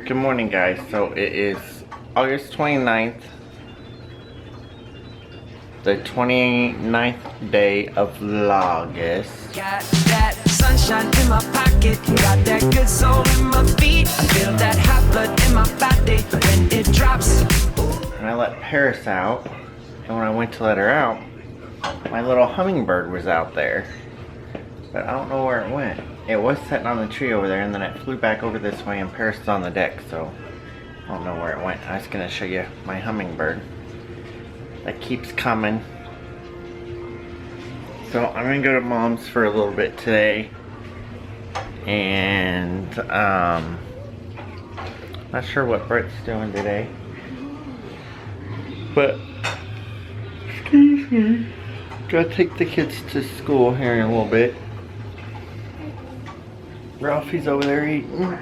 Good morning, guys. So it is August 29th, the 29th day of Vlogust. Got that sunshine in my pocket, got that good soul in my feet. I feel that hot blood in my body when it drops. And I let Paris out, and when I went to let her out, my little hummingbird was out there. But I don't know where it went. It was sitting on the tree over there, and then it flew back over this way, and Paris is on the deck, so I don't know where it went. I was going to show you my hummingbird that keeps coming. So I'm going to go to Mom's for a little bit today, and not sure what Brett's doing today, but excuse me, gotta take the kids to school here in a little bit. Ralphie's over there eating.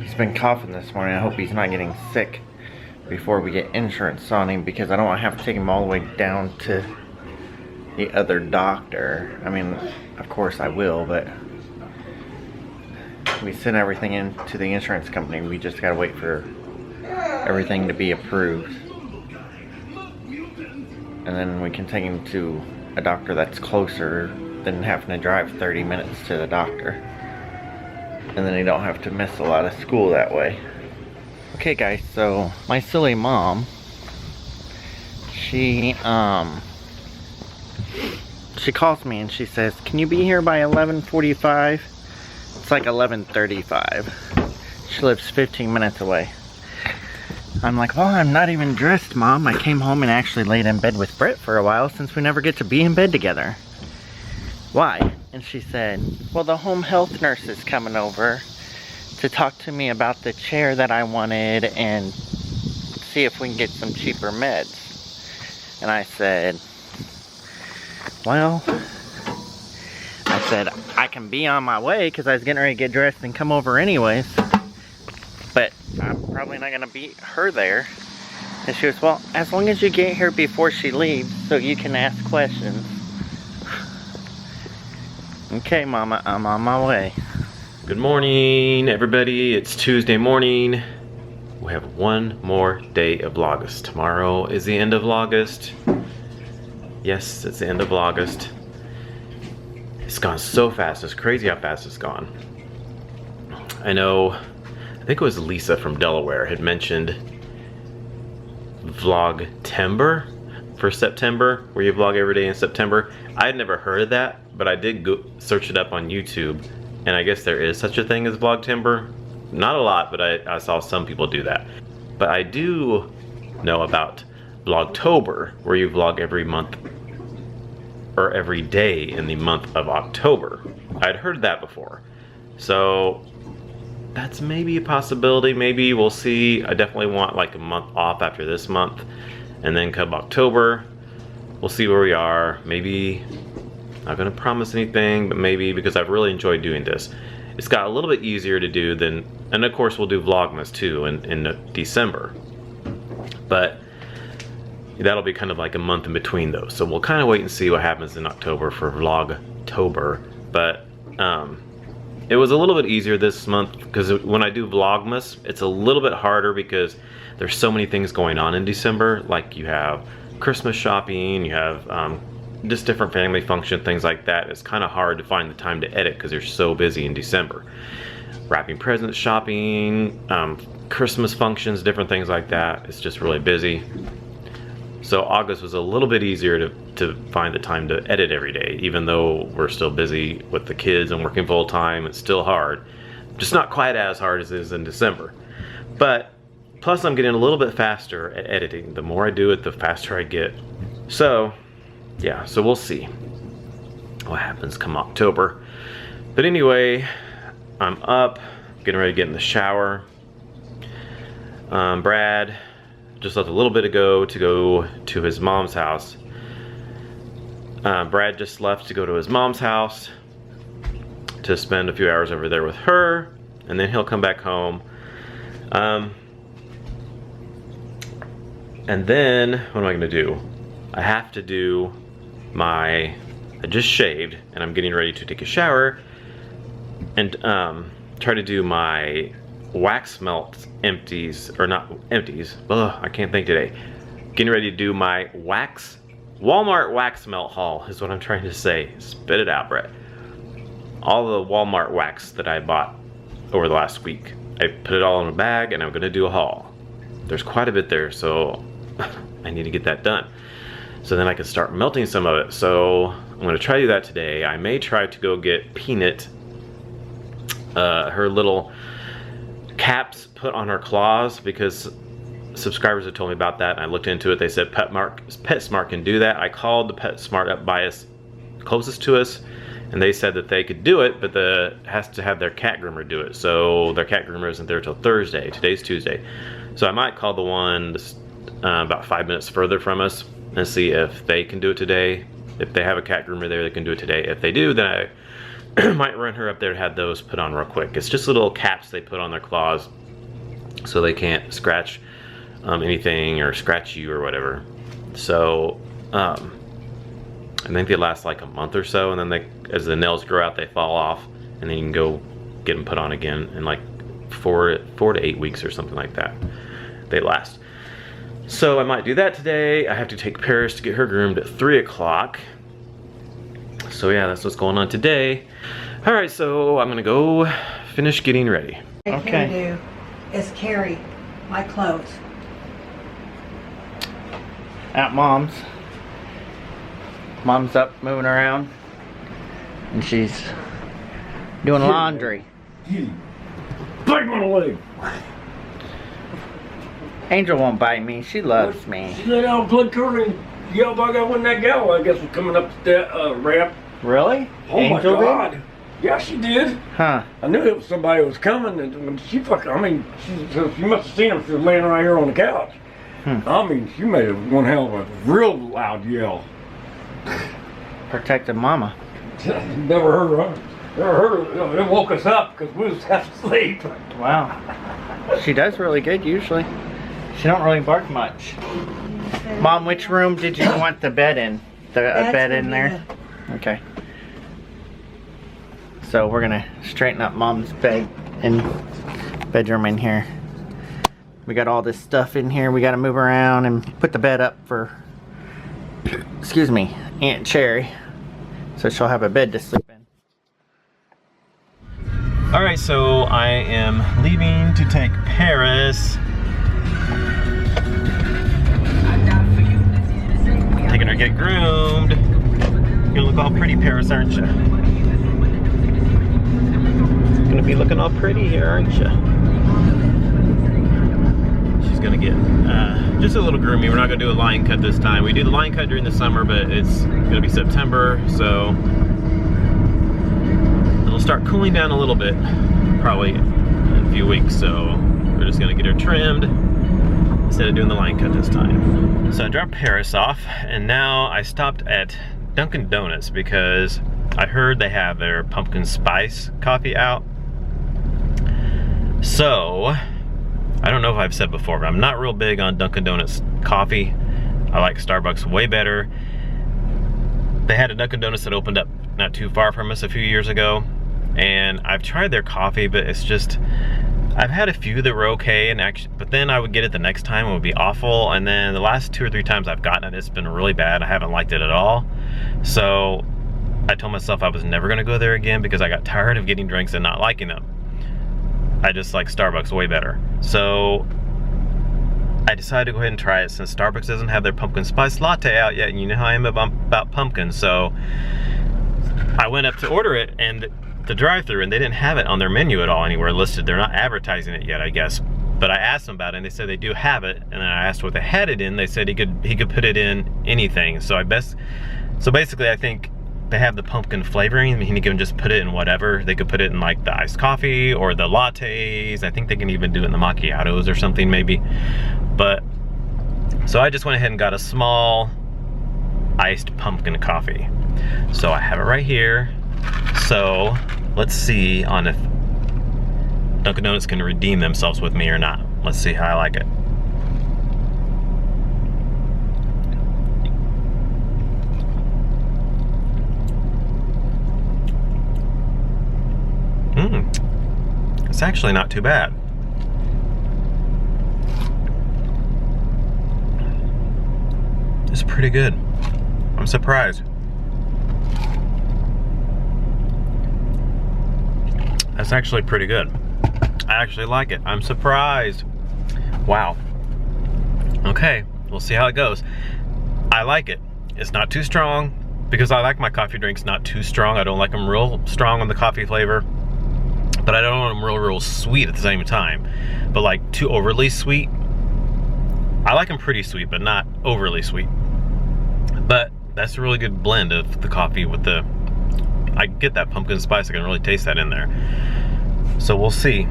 He's been coughing this morning. I hope he's not getting sick before we get insurance on him, because I don't want to have to take him all the way down to the other doctor. I mean, of course I will, but we sent everything in to the insurance company. We just gotta wait for everything to be approved, and then we can take him to a doctor that's closer than having to drive 30 minutes to the doctor. And then they don't have to miss a lot of school that way. Okay guys, so my silly mom, she calls me and she says, "Can you be here by 11:45? It's like 11:35. She lives 15 minutes away. I'm like, well, I'm not even dressed, Mom. I came home and actually laid in bed with Brett for a while, since we never get to be in bed together. Why? And she said, well, the home health nurse is coming over to talk to me about the chair that I wanted and see if we can get some cheaper meds. And I said, well, I can be on my way, because I was getting ready to get dressed and come over anyways. But I'm probably not gonna beat her there. And she goes, well, as long as you get here before she leaves so you can ask questions. Okay, Mama, I'm on my way. Good morning, everybody. It's Tuesday morning. We have one more day of Vlogust. Tomorrow is the end of Vlogust. Yes, it's the end of Vlogust. It's gone so fast. It's crazy how fast it's gone. I know, I think it was Lisa from Delaware had mentioned Vlogtember for September, where you vlog every day in September. I had never heard of that, but I did go search it up on YouTube, and I guess there is such a thing as Vlogtember. Not a lot, but I saw some people do that. But I do know about Vlogtober, where you vlog every month or every day in the month of October. I'd heard that before. So that's maybe a possibility. Maybe we'll see. I definitely want like a month off after this month, and then come October, we'll see where we are. Maybe, not gonna promise anything, but maybe, because I've really enjoyed doing this. It's got a little bit easier to do than, and of course we'll do Vlogmas too in December. But that'll be kind of like a month in between those. So we'll kind of wait and see what happens in October for Vlogtober. But it was a little bit easier this month, because when I do Vlogmas, it's a little bit harder because there's so many things going on in December. Like you have Christmas shopping, you have just different family function, things like that. It's kind of hard to find the time to edit because you're so busy in December. Wrapping presents, shopping, Christmas functions, different things like that. It's just really busy. So August was a little bit easier to find the time to edit every day, even though we're still busy with the kids and working full time. It's still hard, just not quite as hard as it is in December. But plus I'm getting a little bit faster at editing. The more I do it, the faster I get. So yeah, so we'll see what happens come October. But anyway, I'm up, getting ready to get in the shower. Brad just left a little bit ago to go to his mom's house. Brad just left to go to his mom's house to spend a few hours over there with her, and then he'll come back home. And then, what am I gonna do? I have to do I just shaved, and I'm getting ready to take a shower. and try to do my wax melt empties, or not empties, ugh, I can't think today. Getting ready to do my Walmart wax melt haul is what I'm trying to say. Spit it out, Brett. All the Walmart wax that I bought over the last week. I put it all in a bag and I'm gonna do a haul. There's quite a bit there, so I need to get that done. So then I can start melting some of it. So I'm gonna try to do that today. I may try to go get Peanut, her little caps put on her claws, because subscribers have told me about that and I looked into it. They said PetSmart can do that. I called the PetSmart up by us closest to us and they said that they could do it, but has to have their cat groomer do it. So their cat groomer isn't there till Thursday. Today's Tuesday. So I might call the one about 5 minutes further from us and see if they can do it today. If they have a cat groomer there, they can do it today. If they do, then I might run her up there to have those put on real quick. It's just little caps they put on their claws so they can't scratch anything or scratch you or whatever. So I think they last like a month or so, and then as the nails grow out, they fall off, and then you can go get them put on again in like 4 to 8 weeks or something like that. They last. So I might do that today. I have to take Paris to get her groomed at 3 o'clock. So yeah, that's what's going on today. All right, so I'm gonna go finish getting ready. What I can do is carry my clothes. At Mom's. Mom's up moving around. And she's doing laundry. Bite my leg. Angel won't bite me. She loves me. She let out blood curdling yell bug out when that gal, I guess, was coming up that ramp. Really? Oh Angel my God. did? Yeah, she did. Huh. I knew it was somebody who was coming, and when she fucking, I mean, she must have seen him. She was laying right here on the couch. I mean, she made one hell of a real loud yell. Protected Mama. Never heard her. Never heard her. It woke us up because we was half asleep. Wow. She does really good usually. She don't really bark much. Mom, which room did you want the bed in? A bed in there? Okay. So we're gonna straighten up Mom's bed and bedroom in here. We got all this stuff in here. We gotta move around and put the bed up for, excuse me, Aunt Cherry. So she'll have a bed to sleep in. All right, so I am leaving to take Paris. Taking her to get groomed. You look all pretty, Paris, aren't you? Gonna be looking all pretty here, aren't you? She's gonna get just a little groomy. We're not gonna do a line cut this time. We do the line cut during the summer, but it's gonna be September, so it'll start cooling down a little bit, probably in a few weeks. So we're just gonna get her trimmed instead of doing the line cut this time. So I dropped Paris off, and now I stopped at Dunkin' Donuts because I heard they have their pumpkin spice coffee out. So I don't know if I've said before, but I'm not real big on Dunkin' Donuts coffee. I like Starbucks way better. They had a Dunkin' Donuts that opened up not too far from us a few years ago, and I've tried their coffee, but it's just, I've had a few that were okay, and actually, but then I would get it the next time, it would be awful, and then the last 2 or 3 times I've gotten it, it's been really bad. I haven't liked it at all. So I told myself I was never gonna go there again because I got tired of getting drinks and not liking them. I just like Starbucks way better. So I decided to go ahead and try it since Starbucks doesn't have their pumpkin spice latte out yet, and you know how I am about pumpkin. So I went up to order it and the drive-thru, and they didn't have it on their menu at all anywhere listed. They're not advertising it yet, I guess. But I asked them about it and they said they do have it, and then I asked what they had it in. They said he could put it in anything. So basically I think they have the pumpkin flavoring. I mean, he can just put it in whatever. They could put it in like the iced coffee or the lattes. I think they can even do it in the macchiatos or something maybe. But so I just went ahead and got a small iced pumpkin coffee. So I have it right here. So let's see on if Dunkin' Donuts can redeem themselves with me or not. Let's see how I like it. It's actually not too bad. It's pretty good. I'm surprised. That's actually pretty good. I actually like it. I'm surprised. Wow. Okay, we'll see how it goes. I like it. It's not too strong because I like my coffee drinks not too strong. I don't like them real strong on the coffee flavor, but I don't want them real sweet at the same time. But like too overly sweet. I like them pretty sweet, but not overly sweet. But that's a really good blend of the coffee with the, I get that pumpkin spice. I can really taste that in there. So we'll see.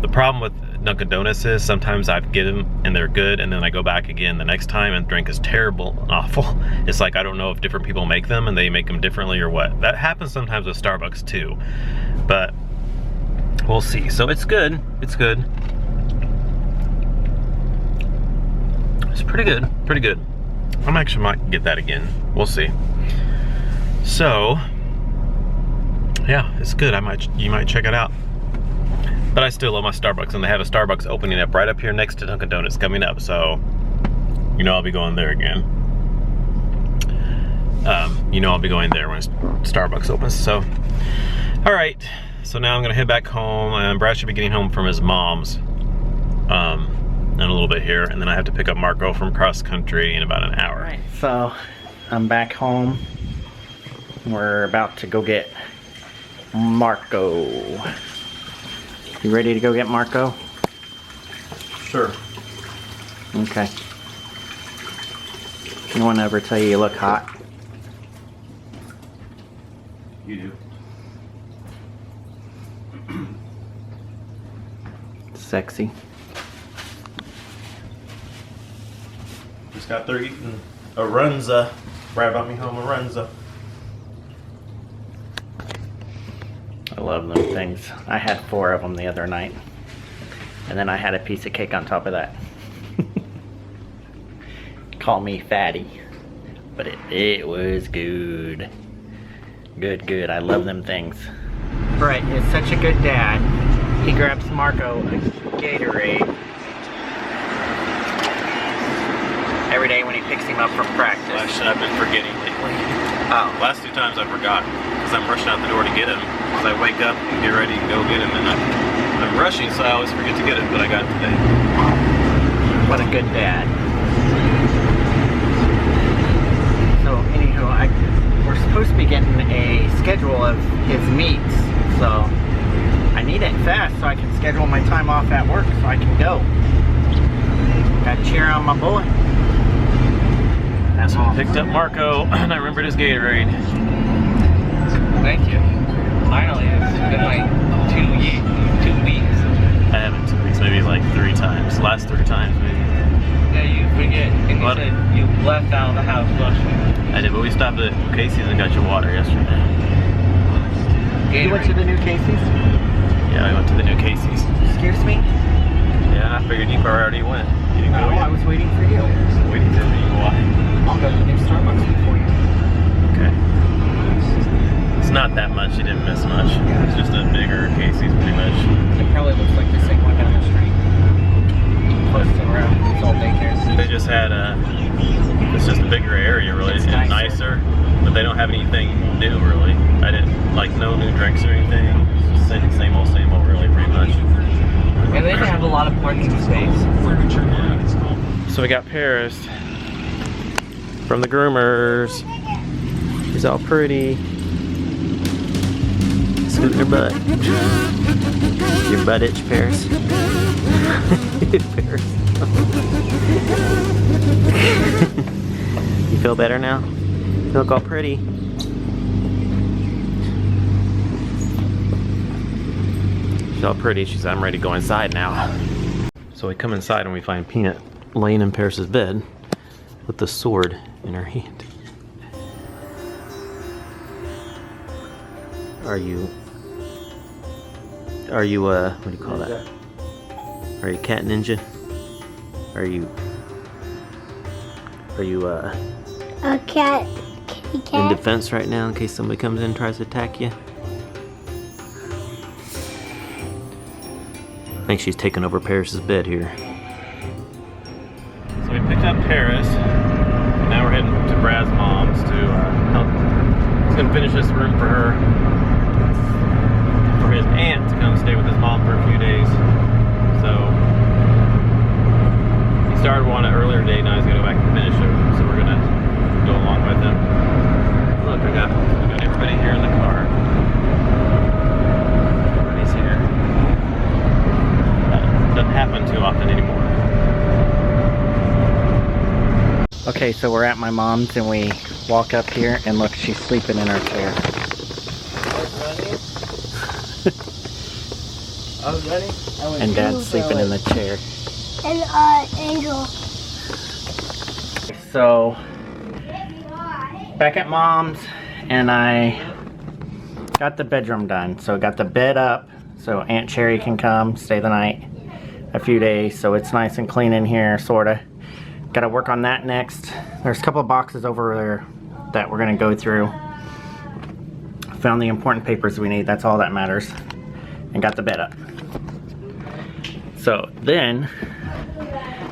The problem with Dunkin' Donuts is sometimes I get them and they're good, and then I go back again the next time and the drink is terrible and awful. It's like I don't know if different people make them and they make them differently or what. That happens sometimes with Starbucks too, but we'll see. So it's good. It's good. It's pretty good. Pretty good. I actually might get that again. We'll see. So yeah, it's good. You might check it out. But I still love my Starbucks, and they have a Starbucks opening up right up here next to Dunkin' Donuts coming up, so you know I'll be going there again. You know I'll be going there when Starbucks opens. So, all right. So now I'm gonna head back home, and Brad should be getting home from his mom's in a little bit here, and then I have to pick up Marco from cross country in about an hour. All right, so I'm back home. We're about to go get Marco. You ready to go get Marco? Sure. Okay. No one ever tell you look hot? You do. Sexy. Just got through eating Errands. Brad brought me home Errands. I love them things. I had 4 of them the other night. And then I had a piece of cake on top of that. Call me fatty. But it was good. Good. I love them things. Brett is such a good dad. He grabs Marco a Gatorade every day when he picks him up from practice. I've been forgetting lately. Oh. Last 2 times I forgot because I'm rushing out the door to get him. Because I wake up and get ready and go get him, and I'm rushing, so I always forget to get it. But I got it today. What a good dad. So anywho, we're supposed to be getting a schedule of his meets, so I need it fast so I can schedule my time off at work so I can go. Gotta cheer on my boy. So I picked up Marco, and I remembered his Gatorade. Thank you. Finally, it's been like 2 weeks. I haven't 2 weeks, maybe like 3 times. Last 3 times, maybe. Yeah, you forget. And you What? said you left out of the house flushing. I did, but we stopped at Casey's and got your water yesterday. You went to the new Casey's? Yeah, I went to the new Casey's. Excuse me? Yeah, I figured you probably already went. You didn't go Oh, I yet? was waiting for you. Waiting for me. Why? I'll go to the new Starbucks before you. Okay. It's not that much. You didn't miss much. It's just a bigger Casey's, pretty much. It probably looks like the same one down the street. Close to where it's all daycare. They just had it's just a bigger area, really. It's It's nicer. nicer, but they don't have anything new, really. I didn't, like, no new drinks or anything. It's just same old, really, pretty much. And they didn't have a lot of parking space. Yeah. So we got Paris from the groomers. She's all pretty. Scoot your butt. Your butt itch, Paris. Paris. You feel better now? You look all pretty. She's all pretty. She said, I'm ready to go inside now. So we come inside and we find Peanut laying in Paris's bed with the sword in her hand. Are you, what do you call that? Are you cat ninja? Are you A cat. Kitty in cat. defense right now in case somebody comes in and tries to attack you? I think she's taking over Paris's bed here. So we picked up Paris. Now we're heading to Brad's mom's to help. He's gonna finish this room for her, for his aunt to come stay with his mom for a few days. So he started one earlier today. Now he's gonna go back and finish it. So we're gonna go along with him. Look, I got everybody here in the car. Everybody's here. That doesn't happen too often anymore. Okay, so we're at my mom's and we walk up here and look, she's sleeping in her chair. I was ready. And Dad's sleeping in the chair. And Angel. So, back at mom's and I got the bedroom done. So got the bed up so Aunt Cherry can come stay the night a few days. So it's nice and clean in here, sorta. Gotta work on that next. There's a couple of boxes over there that we're gonna go through. Found the important papers we need, that's all that matters. And got the bed up. So then,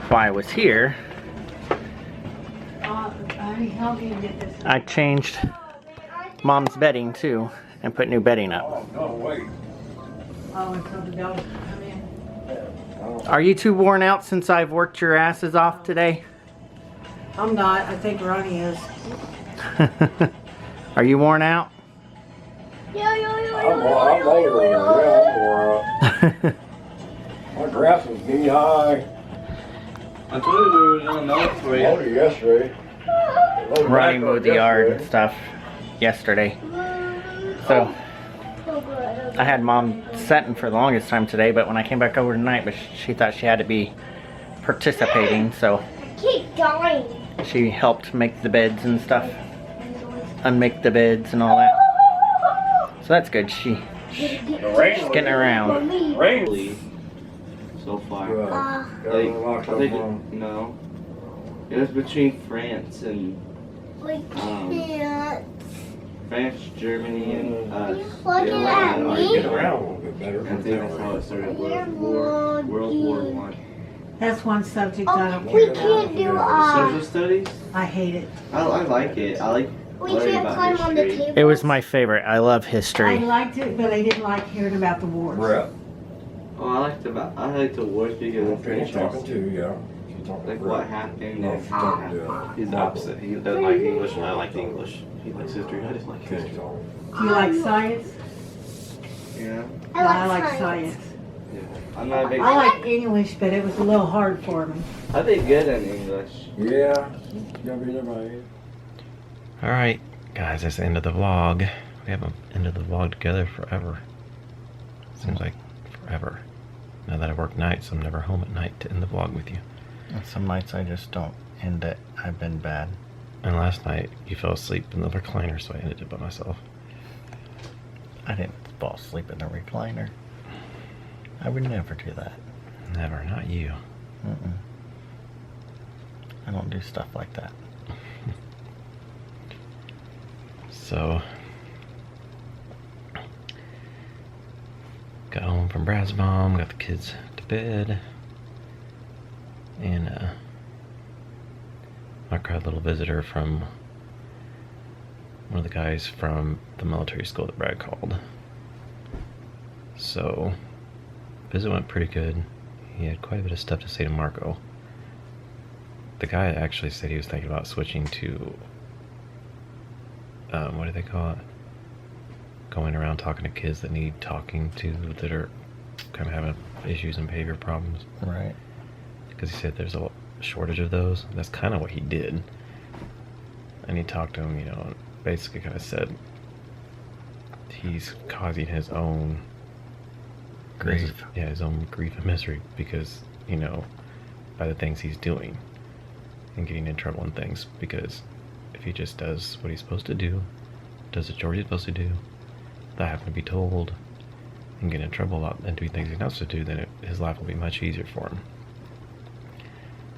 while I was here, I changed Mom's bedding too and put new bedding up. Oh, wait. Oh, and so the dogs come in. Are you two worn out since I've worked your asses off today? I'm not. I think Ronnie is. Are you worn out? I'm over. My grass was knee high. I told you we were doing another for you. Loaded yesterday. Ronnie mowed the yard and stuff yesterday. So I had Mom setting for the longest time today, but when I came back over tonight, but she thought she had to be participating, so Keep dying. she helped make the beds and stuff, unmake the beds and all that. So that's good. She's getting around. Rain. So far. Got Like, it locked I up think on. no. It was between France and We can't. France, Germany, and us. Look They all at had me. ours. Get around a little bit better. I think that's how it started. World War One. That's one subject I don't Oh, we care can't about. do Social studies? I hate it. I like it. I like we learning can't about climb on the history. table. It was my favorite. I love I history. liked it, but I didn't like hearing about the wars. Brett. Oh, I like the wars because of Okay, French. talking to you, yeah. She's talking Like to what Brett. happened No, and she's talking to He's the opposite. He doesn't like English and I like English. He likes history, I just like Okay, history. talking. Do you like science? yeah. I like like science. I'm not a big. I like English, but it was a little hard for me. I did good in English. Yeah, you gotta be there by 8. Alright, guys, that's the end of the vlog. We haven't ended the vlog together forever. Seems like forever. Now that I work nights, I'm never home at night to end the vlog with you. And some nights I just don't end it. I've been bad. And last night, you fell asleep in the recliner, so I ended it by myself. I didn't fall asleep in the recliner. I would never do that. Never, not you. Mm-mm. I don't do stuff like that. So, got home from Brad's mom, got the kids to bed, and I got a little visitor from one of the guys from the military school that Brad called. So, visit went pretty good. He had quite a bit of stuff to say to Marco. The guy actually said he was thinking about switching to what do they call it? Going around talking to kids that need talking to, that are kind of having issues and behavior problems. Right. Because he said there's a shortage of those. That's kind of what he did. And he talked to him, you know, and basically kind of said he's causing his own Grief. Yeah, his own grief and misery because, you know, by the things he's doing and getting in trouble and things. Because if he just does what he's supposed to do, does the chores he's supposed to do, without having to be told and get in trouble a lot and doing things he's not supposed to do, then his life will be much easier for him.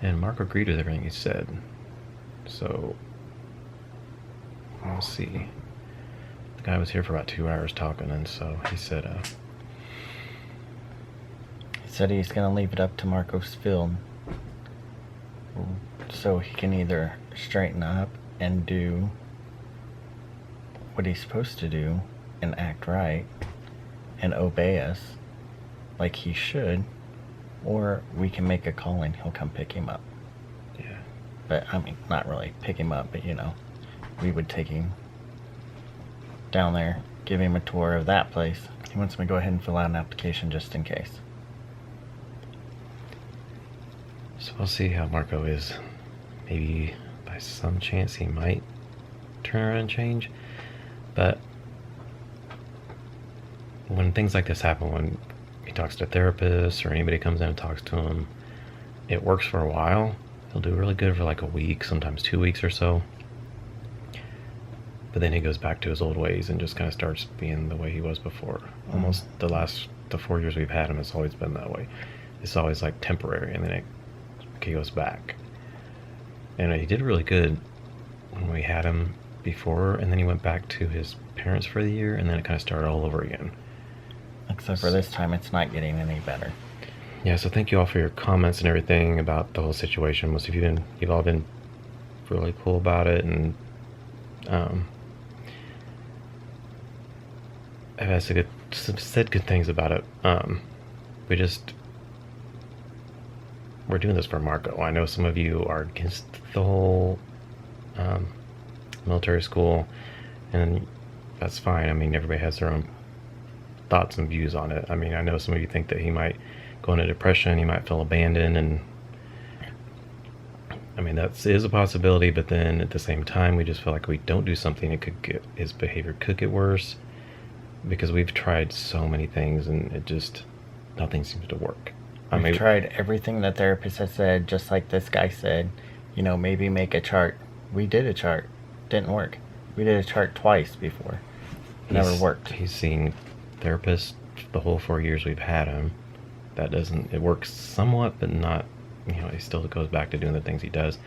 And Mark agreed with everything he said. So, we'll see. The guy was here for about 2 hours talking, and so he said, said he's gonna leave it up to Marcos Field, so he can either straighten up and do what he's supposed to do and act right and obey us like he should, or we can make a call and he'll come pick him up. Yeah. But I mean, not really pick him up, but you know, we would take him down there, give him a tour of that place. He wants me to go ahead and fill out an application just in case. So we'll see how Marco is. Maybe by some chance he might turn around and change. But when things like this happen, when he talks to therapists or anybody comes in and talks to him, it works for a while. He'll do really good for like a week, sometimes 2 weeks or so. But then he goes back to his old ways and just kind of starts being the way he was before. Almost the 4 years we've had him, it's always been that way. It's always like temporary, and then he goes back. And he did really good when we had him before, and then he went back to his parents for the year, and then it kind of started all over again. Except for this time, it's not getting any better. Yeah, so thank you all for your comments and everything about the whole situation. Most of you've all been really cool about it, and have said good things about it. We're doing this for Marco. I know some of you are against the whole military school, and that's fine. I mean, everybody has their own thoughts and views on it. I mean, I know some of you think that he might go into depression, he might feel abandoned, and I mean, that is a possibility, but then at the same time, we just feel like if we don't do something, his behavior could get worse, because we've tried so many things and nothing seems to work. We've tried everything the therapist has said, just like this guy said, you know, maybe make a chart. We did a chart. Didn't work. We did a chart twice before. Never worked. He's seen therapists the whole 4 years we've had him. It works somewhat, but not, you know, he still goes back to doing the things he does.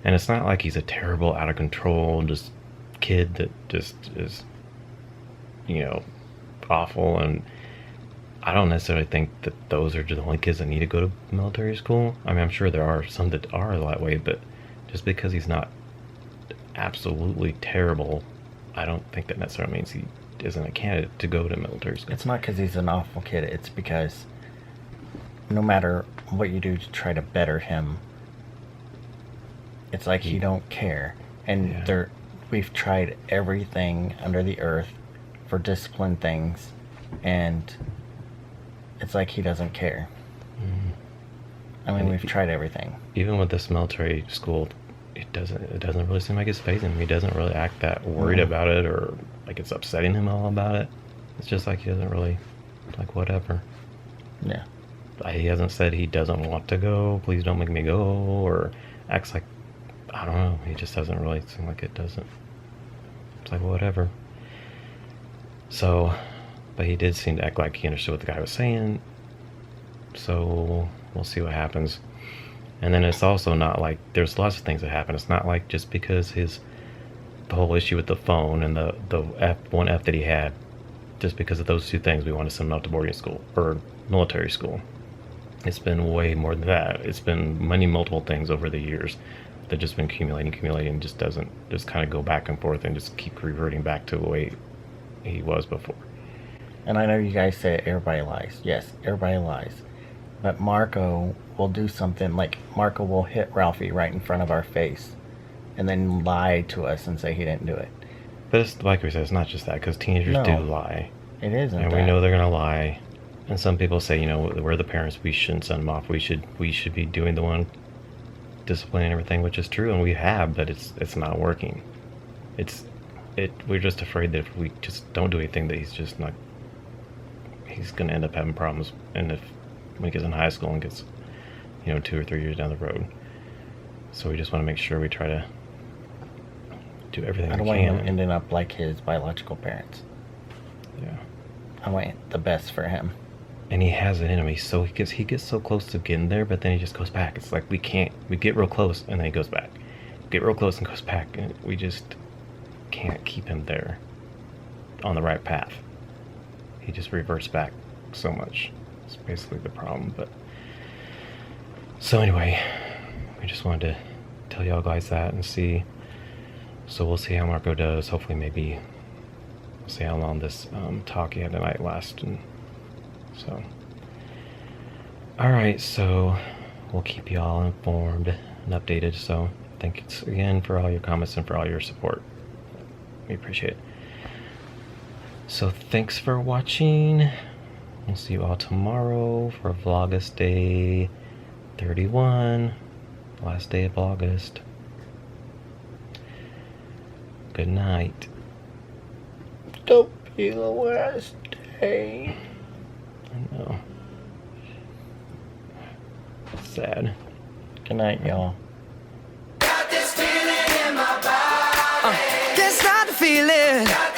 And it's not like he's a terrible, out of control, just kid that just is, you know, awful. And I don't necessarily think that those are just the only kids that need to go to military school. I mean, I'm sure there are some that are that way, but just because he's not absolutely terrible, I don't think that necessarily means he isn't a candidate to go to military school. It's not because he's an awful kid. It's because no matter what you do to try to better him, it's like he don't care. And we've tried everything under the earth for discipline things, and it's like he doesn't care. I mean, we've tried everything. Even with this military school, it doesn't really seem like it's phasing him. He doesn't really act that worried about it, or like it's upsetting him all about it. It's just like he doesn't really, like, whatever. Yeah. He hasn't said he doesn't want to go, please don't make me go, or acts like, I don't know, he just doesn't really seem like it doesn't. It's like, whatever. So, but he did seem to act like he understood what the guy was saying, so we'll see what happens. And then it's also not like, there's lots of things that happen. It's not like just because the whole issue with the phone and the one F that he had, just because of those two things, we want to send him out to boarding school or military school. It's been way more than that. It's been many multiple things over the years that just been accumulating, and just kind of go back and forth and just keep reverting back to the way he was before. And I know you guys say everybody lies. Yes, everybody lies. But Marco will do something, like Marco will hit Ralphie right in front of our face and then lie to us and say he didn't do it. But it's, like we said, it's not just that, because teenagers do lie. It isn't. And we know they're going to lie. And some people say, you know, we're the parents, we shouldn't send them off. We should be doing the one disciplining everything, which is true, and we have, but it's not working. We're just afraid that if we just don't do anything, that he's going to end up having problems. And when he gets in high school and gets, you know, 2 or 3 years down the road. So we just want to make sure we try to do everything we can. I don't want him ending up like his biological parents. Yeah. I want the best for him. And he has it in him. He gets so close to getting there, but then he just goes back. It's like we get real close and then he goes back. Get real close and goes back, and we just can't keep him there on the right path. He just reverts back so much. That's basically the problem. But so anyway, we just wanted to tell y'all guys that and see. So we'll see how Marco does. Hopefully, maybe we'll see how long this talk he had tonight lasts. And so, all right. So we'll keep y'all informed and updated. So thanks again for all your comments and for all your support. We appreciate it. So thanks for watching. We'll see you all tomorrow for Vlogust Day 31. Last day of August. Good night. Don't be the last day. I know. Sad. Good night, y'all. Got this feeling in my body. Can't stop the feeling.